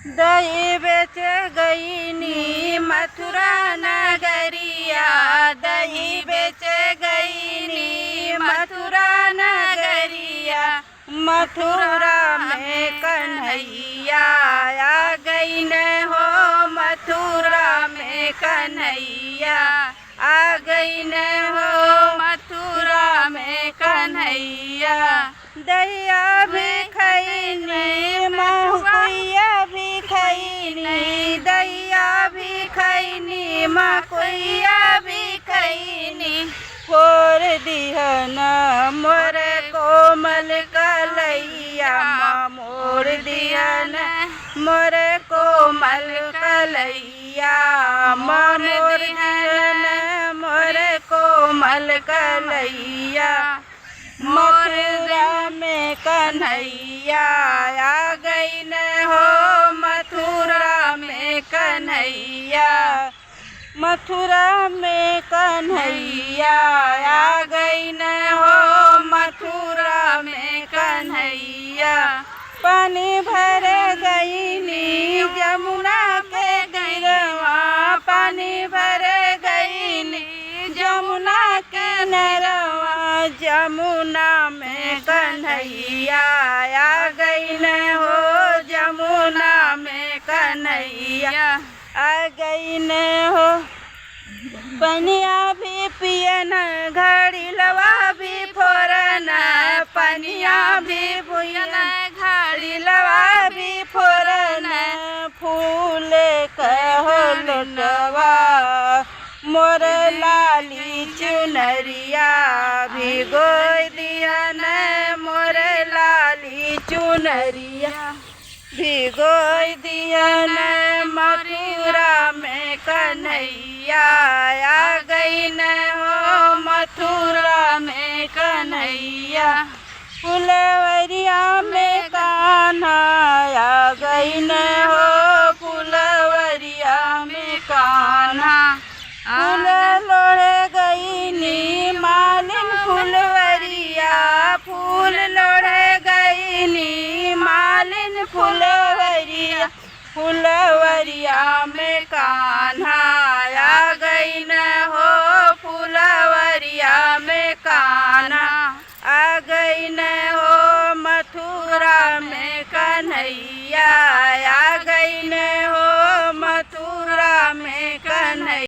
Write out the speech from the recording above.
दही बेच गई नी मथुरा नगरिया, दही बेच गई नी मथुरा नगरिया। मथुरा में कन्हैया आ गई न हो, मथुरा में कन्हैया आ गई न हो, मथुरा में कन्हैया। दहिया भी खैनी महुआ भी खैनी, दहिया भी खैनी मकुइया भी खैनी। फोर दिहन मोर कोमल कलैया, मोर दिहन मोर कोमल कलैया, मोर दिहन मोर कोमल कलैया। मथुरा में कन्हैया आ गई न हो, मथुरा में कन्हैया, मथुरा में कन्हैया आ गई न हो, मथुरा में कन्हैया। पानी भर गई नी जमुना के गिरवा, पानी भर गई नी जमुना के नरवा। जमुना में कन्हैया आ गई न हो, जमुना में कन्हैया आ गई न हो। पनिया भी पियन घड़ी लवा भी फोरन, पनिया भी पियन घड़ी लवा भी फोरन। फूल कहो लुटवा मोर लाली चुनरिया, भिगो दियन मोर लाली चुनरिया, भिगो दियन। मथुरा में कन्हैया आ गई न हो, मथुरा में कन्हैया। फुलवरिया में कान्हा आ गई न हो, फुलवरिया में कान्हा। फूल लोढ़े गई नी मालिन फुलवरिया, फूल लोढ़े गई नी मालिन फुलवरिया। फुलवरिया में कान्हा आ गई न